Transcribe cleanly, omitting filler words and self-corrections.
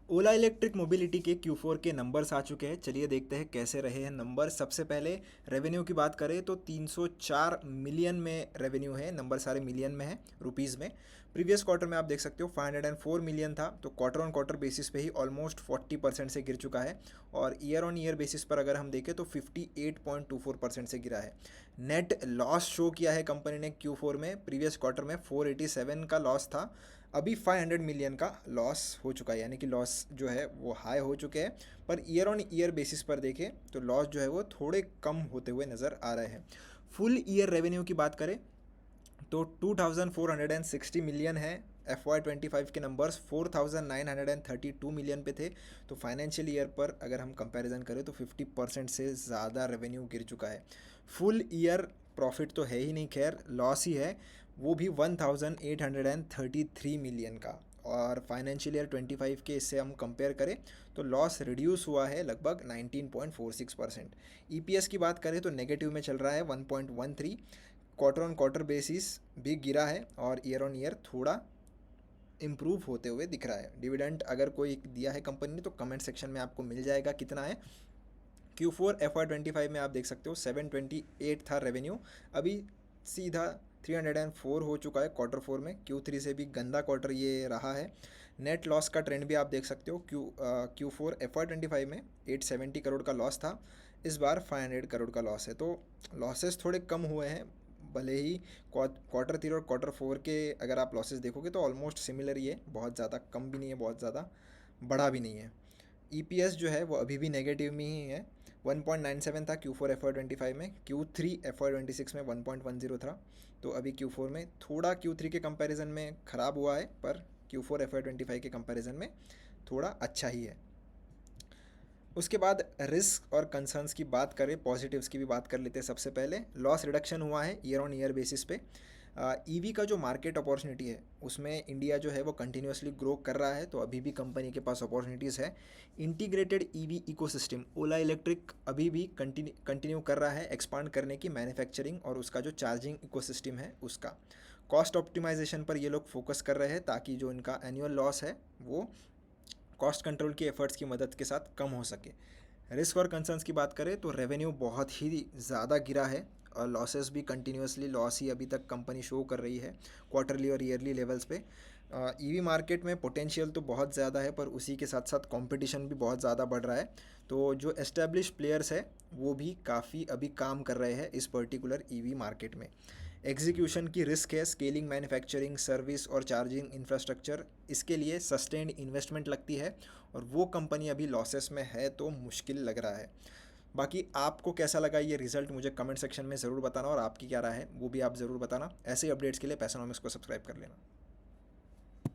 ओला electric mobility के Q4 के numbers आ चुके हैं। चलिए देखते हैं कैसे रहे हैं नंबर। सबसे पहले रेवेन्यू की बात करें तो 304 मिलियन में रेवेन्यू है। नंबर सारे मिलियन में है, रुपीज़ में। प्रीवियस क्वार्टर में आप देख सकते हो 504 मिलियन था, तो क्वार्टर ऑन क्वार्टर बेसिस पे ही ऑलमोस्ट 40% से गिर चुका है। और ईयर ऑन ईयर बेसिस पर अगर हम देखें तो 58.24% से गिरा है। नेट लॉस शो किया है कंपनी ने Q4 में। प्रीवियस क्वार्टर में 487 का लॉस था, अभी 500 मिलियन का लॉस हो चुका है, यानी कि लॉस जो है वो हाई हो चुके हैं। Per year on year basis पर देखें तो लॉस जो है वो थोड़े कम होते हुए नज़र आ रहे हैं। फुल ईयर रेवेन्यू की बात करें तो 2460 मिलियन है। FY25 के नंबर्स 4932 मिलियन पे थे। तो फाइनेंशियल ईयर पर अगर हम कंपैरिजन करें तो 50% से ज़्यादा रेवेन्यू गिर चुका है। फुल ईयर प्रॉफिट तो है ही नहीं, खैर लॉस ही है, वो भी 1833 मिलियन का। और फाइनेंशियल ईयर 25 के इससे हम कंपेयर करें तो लॉस रिड्यूस हुआ है लगभग 19.46%। EPS की बात करें तो नेगेटिव में चल रहा है 1.13। क्वार्टर ऑन क्वार्टर बेसिस भी गिरा है और ईयर ऑन ईयर थोड़ा इम्प्रूव होते हुए दिख रहा है। डिविडेंड अगर कोई दिया है कंपनी ने तो कमेंट सेक्शन में आपको मिल जाएगा कितना है। Q4 FY25 में आप देख सकते हो 728 था रेवेन्यू, अभी सीधा 304 हो चुका है क्वार्टर 4 में। Q3 से भी गंदा क्वार्टर ये रहा है। नेट लॉस का ट्रेंड भी आप देख सकते हो। Q4 FY25 में 870 करोड़ का लॉस था, इस बार 500 करोड़ का लॉस है। तो लॉसेस थोड़े कम हुए हैं, भले ही क्वार्टर 3 और क्वार्टर 4 के अगर आप लॉसेस देखोगे तो ऑलमोस्ट सिमिलर ही है, बहुत ज़्यादा कम भी नहीं है, बहुत ज़्यादा बड़ा भी नहीं है। EPS जो है वो अभी भी नेगेटिव में ही है, 1.97 था Q4 FY25 में। Q3 FY26 में 1.10 था। तो अभी Q4 में थोड़ा Q3 के कंपैरिजन में ख़राब हुआ है, पर Q4 FY25 के कंपैरिजन में थोड़ा अच्छा ही है। उसके बाद रिस्क और कंसर्न्स की बात करें, पॉजिटिव्स की भी बात कर लेते हैं। सबसे पहले लॉस रिडक्शन हुआ है ईयर ऑन ईयर बेसिस पे। EV का जो मार्केट अपॉर्चुनिटी है उसमें इंडिया जो है वो कंटिन्यूसली ग्रो कर रहा है, तो अभी भी कंपनी के पास अपॉर्चुनिटीज़ है। इंटीग्रेटेड EV इकोसिस्टम ओला इलेक्ट्रिक अभी भी कंटिन्यू कर रहा है एक्सपांड करने की मैन्युफैक्चरिंग और उसका जो चार्जिंग इकोसिस्टम है उसका। कॉस्ट ऑप्टिमाइजेशन पर ये लोग फोकस कर रहे हैं ताकि जो इनका एनुअल लॉस है वो कॉस्ट कंट्रोल की एफर्ट्स की मदद के साथ कम हो सके। रिस्क और कंसर्न्स की बात करें तो रेवेन्यू बहुत ही ज़्यादा गिरा है और लॉसेस भी कंटिन्यूसली लॉस ही अभी तक कंपनी शो कर रही है क्वार्टरली और ईयरली लेवल्स पे। EV मार्केट में पोटेंशियल तो बहुत ज़्यादा है, पर उसी के साथ साथ कंपटीशन भी बहुत ज़्यादा बढ़ रहा है। तो जो एस्टेब्लिश प्लेयर्स है वो भी काफ़ी अभी काम कर रहे हैं इस पर्टिकुलर EV मार्केट में। एग्जीक्यूशन की रिस्क है, स्केलिंग मैन्युफैक्चरिंग सर्विस और चार्जिंग इंफ्रास्ट्रक्चर, इसके लिए सस्टेन्ड इन्वेस्टमेंट लगती है और वो कंपनी अभी लॉसेस में है, तो मुश्किल लग रहा है। बाकी आपको कैसा लगा ये रिजल्ट मुझे कमेंट सेक्शन में ज़रूर बताना, और आपकी क्या राय है वो भी आप ज़रूर बताना। ऐसे ही अपडेट्स के लिए पैसानॉमिक्स को सब्सक्राइब कर लेना।